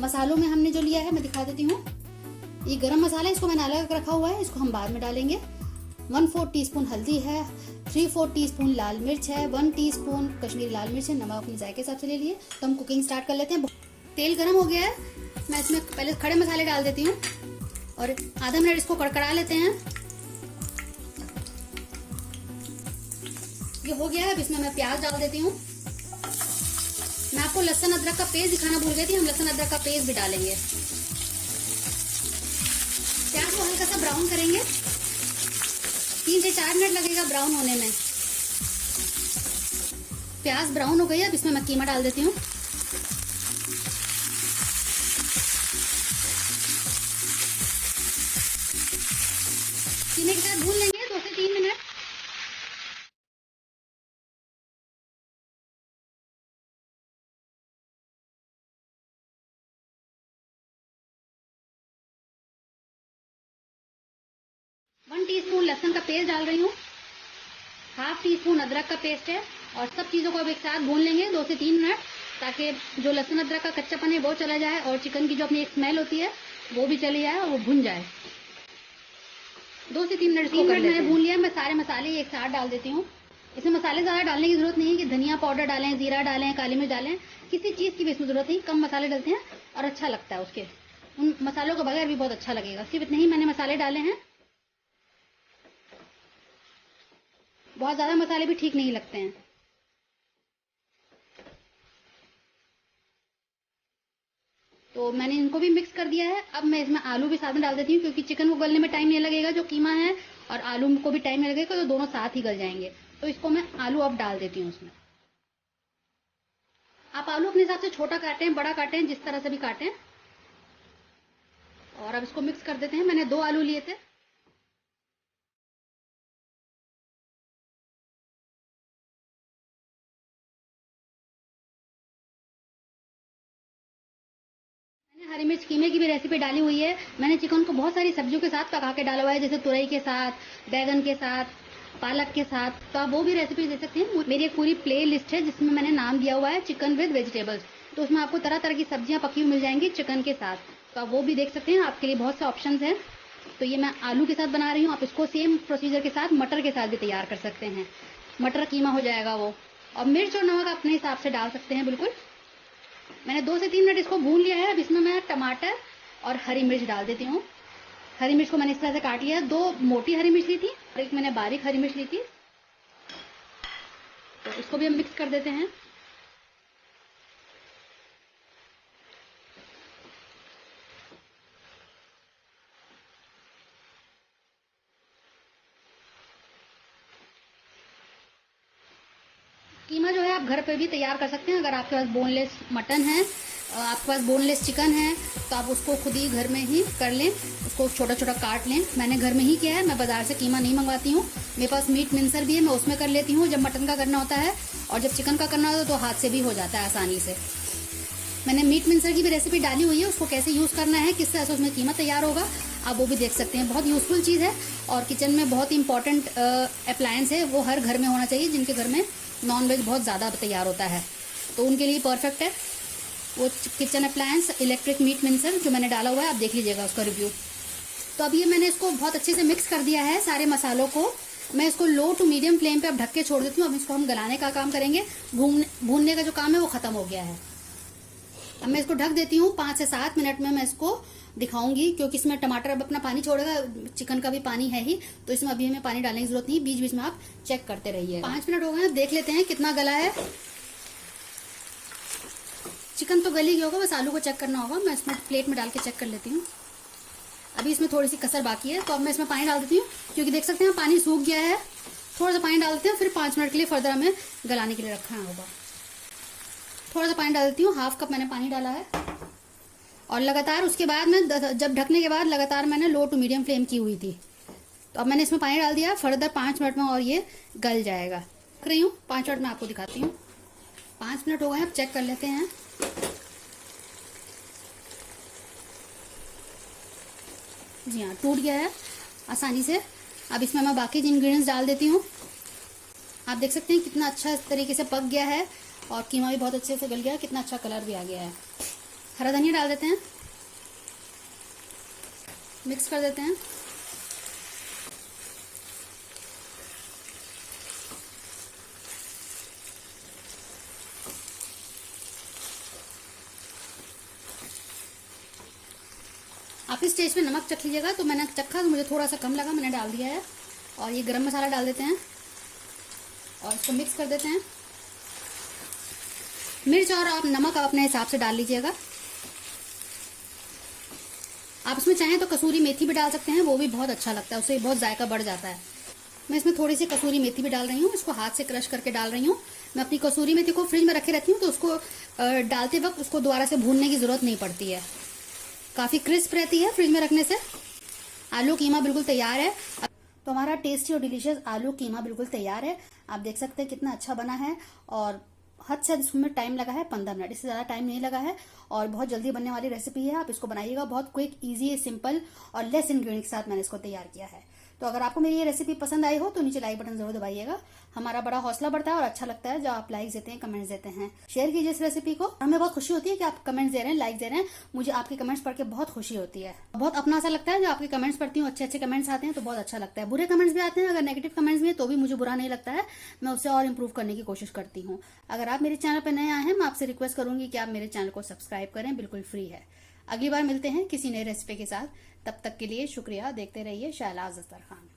मसालों में हमने जो लिया है मैं दिखा देती हूँ। ये गरम मसाला है, इसको मैंने अलग रखा हुआ है, इसको हम बाद में डालेंगे। 1/4 टीस्पून हल्दी है, 3/4 टीस्पून लाल मिर्च है, 1 टीस्पून कश्मीरी लाल मिर्च है, नमक अपने जायके के हिसाब से ले लिए। तो हम कुकिंग स्टार्ट कर लेते हैं। तेल गरम हो गया है, मैं इसमें पहले खड़े मसाले डाल देती हूँ और आधा मिनट इसको कड़कड़ा लेते हैं। ये हो गया है, अब इसमें मैं प्याज डाल देती हूँ। मैं आपको लहसुन अदरक का पेस्ट दिखाना भूल गई थी, हम लहसुन अदरक का पेस्ट भी डालेंगे। प्याज को हल्का सा ब्राउन करेंगे, 3 से 4 मिनट लगेगा ब्राउन होने में। प्याज ब्राउन हो गई है, अब इसमें मैं कीमा डाल देती हूँ। कीमे के साथ भून लेंगे 2 से 3 मिनट। वन टीस्पून लहसुन का पेस्ट डाल रही हूँ, 1/2 टीस्पून अदरक का पेस्ट है और सब चीजों को अब एक साथ भून लेंगे 2 से 3 मिनट, ताकि जो लहसुन अदरक का कच्चापन है वो चला जाए और चिकन की जो अपनी एक स्मेल होती है वो भी चली जाए और वो भुन जाए। 2 से 3 मिनट मैंने भून लिया। मैं सारे मसाले एक साथ डाल देती हूँ। इसमें मसाले ज्यादा डालने की जरूरत नहीं है कि धनिया पाउडर डालें, जीरा डालें, काली मिर्च डालें, किसी चीज की भी इसमें जरूरत नहीं। कम मसाले डलते हैं और अच्छा लगता है। उसके उन मसालों के बगैर भी बहुत अच्छा लगेगा। सिर्फ इतने ही मैंने मसाले डाले हैं, बहुत ज्यादा मसाले भी ठीक नहीं लगते हैं। तो मैंने इनको भी मिक्स कर दिया है। अब मैं इसमें आलू भी साथ में डाल देती हूँ, क्योंकि चिकन को गलने में टाइम नहीं लगेगा जो कीमा है, और आलू को भी टाइम नहीं लगेगा, तो दोनों साथ ही गल जाएंगे। तो इसको मैं आलू अब डाल देती हूँ उसमें। आप आलू अपने हिसाब से छोटा काटें, बड़ा काटें, जिस तरह से भी काटें। और अब इसको मिक्स कर देते हैं। मैंने 2 आलू लिए थे। हरी मिर्च कीमे की भी रेसिपी डाली हुई है। मैंने चिकन को बहुत सारी सब्जियों के साथ पका के डाला हुआ है, जैसे तुरई के साथ, बैगन के साथ, पालक के साथ। तो आप वो भी रेसिपी देख सकते हैं। मेरी एक पूरी प्ले लिस्ट है जिसमें मैंने नाम दिया हुआ है चिकन विद वेजिटेबल्स। तो उसमें आपको तरह तरह की सब्जियां पकी हुई मिल जाएंगी चिकन के साथ। तो आप वो भी देख सकते हैं, आपके लिए बहुत से ऑप्शन है। तो ये मैं आलू के साथ बना रही हूँ। आप इसको सेम प्रोसीजर के साथ मटर के साथ भी तैयार कर सकते हैं। मटर कीमा हो जाएगा वो। और मिर्च और नमक अपने हिसाब से डाल सकते हैं बिल्कुल। मैंने 2 से 3 मिनट इसको भून लिया है। अब इसमें मैं टमाटर और हरी मिर्च डाल देती हूँ। हरी मिर्च को मैंने इस तरह से काट लिया है। 2 मोटी हरी मिर्च ली थी और एक मैंने बारीक हरी मिर्च ली थी। तो इसको भी हम मिक्स कर देते हैं। कीमा जो है आप घर पे भी तैयार कर सकते हैं। अगर आपके पास बोनलेस मटन है, आपके पास बोनलेस चिकन है, तो आप उसको खुद ही घर में ही कर लें। उसको छोटा छोटा काट लें। मैंने घर में ही किया है, मैं बाजार से कीमा नहीं मंगवाती हूँ। मेरे पास मीट मिक्सर भी है, मैं उसमें कर लेती हूँ जब मटन का करना होता है। और जब चिकन का करना होता है तो हाथ से भी हो जाता है आसानी से। मैंने मीट मिक्सर की भी रेसिपी डाली हुई है, उसको कैसे यूज़ करना है, किस तरह से उसमें कीमा तैयार होगा, आप वो भी देख सकते हैं। बहुत यूज़फुल चीज़ है और किचन में बहुत इंपॉर्टेंट अप्लायंस है। वो हर घर में होना चाहिए जिनके घर में नॉनवेज बहुत ज़्यादा तैयार होता है, तो उनके लिए परफेक्ट है वो kitchen appliance electric meat mixer जो मैंने डाला हुआ है। आप देख लीजिएगा उसका रिव्यू। तो अब ये मैंने इसको बहुत अच्छे से मिक्स कर दिया है सारे मसालों को। मैं इसको लो टू मीडियम फ्लेम पे अब ढक के छोड़ देती हूँ। अब इसको हम गलाने का काम करेंगे। भूनने का जो काम है वो खत्म हो गया है। अब मैं इसको ढक देती हूँ। 5 से 7 मिनट में मैं इसको दिखाऊंगी, क्योंकि इसमें टमाटर अब अपना पानी छोड़ेगा, चिकन का भी पानी है ही, तो इसमें अभी हमें पानी डालने की जरूरत नहीं। बीच बीच में आप चेक करते रहिए। 5 मिनट हो गए, देख लेते हैं कितना गला है। चिकन तो गल ही गया होगा, बस आलू को चेक करना होगा। मैं इसमें प्लेट में डाल के चेक कर लेती हूँ। अभी इसमें थोड़ी सी कसर बाकी है, तो अब मैं इसमें पानी डाल देती हूँ, क्योंकि देख सकते हैं पानी सूख गया है। थोड़ा सा पानी डालते हैं, फिर 5 मिनट के लिए फर्दर हमें गलाने के लिए रखना होगा। थोड़ा सा पानी डाल देती हूँ, 1/2 कप मैंने पानी डाला है। और लगातार उसके बाद में जब ढकने के बाद लगातार मैंने लो टू मीडियम फ्लेम की हुई थी। तो अब मैंने इसमें पानी डाल दिया। फर्दर 5 मिनट में और ये गल जाएगा। रख रही हूँ 5 मिनट में आपको दिखाती हूँ। 5 मिनट हो गए, अब चेक कर लेते हैं। जी हाँ, टूट गया है आसानी से। अब इसमें मैं बाकी इंग्रेडिएंट्स डाल देती हूँ। आप देख सकते हैं कितना अच्छा इस तरीके से पक गया है और कीमा भी बहुत अच्छे से गल गया है। कितना अच्छा कलर भी आ गया है। हरा धनिया डाल देते हैं, मिक्स कर देते हैं। आप इस स्टेज पे नमक चख लीजिएगा। तो मैंने चखा तो मुझे थोड़ा सा कम लगा, मैंने डाल दिया है। और ये गरम मसाला डाल देते हैं और इसको मिक्स कर देते हैं। मिर्च और आप नमक अपने हिसाब से डाल लीजिएगा। आप इसमें चाहें तो कसूरी मेथी भी डाल सकते हैं, वो भी बहुत अच्छा लगता है, उससे बहुत जायका बढ़ जाता है। मैं इसमें थोड़ी सी कसूरी मेथी भी डाल रही हूँ, इसको हाथ से क्रश करके डाल रही हूँ। मैं अपनी कसूरी मेथी को फ्रिज में रखे रहती हूँ, तो उसको डालते वक्त उसको दोबारा से भूनने की जरूरत नहीं पड़ती है, काफ़ी क्रिस्प रहती है फ्रिज में रखने से। आलू कीमा बिल्कुल तैयार है। तो हमारा टेस्टी और डिलीशियस आलू कीमा बिल्कुल तैयार है। आप देख सकते हैं कितना अच्छा बना है। और हद से इसमें टाइम लगा है 15 मिनट, इससे ज़्यादा टाइम नहीं लगा है। और बहुत जल्दी बनने वाली रेसिपी है, आप इसको बनाइएगा। बहुत क्विक, इजी, सिंपल और लेस इंग्रेडिएंट के साथ मैंने इसको तैयार किया है। तो अगर आपको मेरी ये रेसिपी पसंद आई हो तो नीचे लाइक बटन जरूर दबाइएगा। हमारा बड़ा हौसला बढ़ता है और अच्छा लगता है जब आप लाइक देते हैं, कमेंट्स देते हैं। शेयर कीजिए इस रेसिपी को, हमें बहुत खुशी होती है कि आप कमेंट्स दे रहे हैं, लाइक दे रहे हैं। मुझे आपके कमेंट्स पढ़ के बहुत खुशी होती है, बहुत अपना सा लगता है। जब आपके कमेंट्स पढ़ती हूँ, अच्छे अच्छे कमेंट्स आते हैं तो बहुत अच्छा लगता है। बुरे कमेंट्स भी आते हैं, अगर नेगेटिव कमेंट्स भी है तो भी मुझे बुरा नहीं लगता है, मैं उससे और इम्प्रूव करने की कोशिश करती हूँ। अगर आप मेरे चैनल पर नए आए हैं, मैं आपसे रिक्वेस्ट करूंगी कि आप मेरे चैनल को सब्सक्राइब करें, बिल्कुल फ्री है। अगली बार मिलते हैं किसी नई रेसिपी के साथ, तब तक के लिए शुक्रिया। देखते रहिए शहलाज अख्तर खान।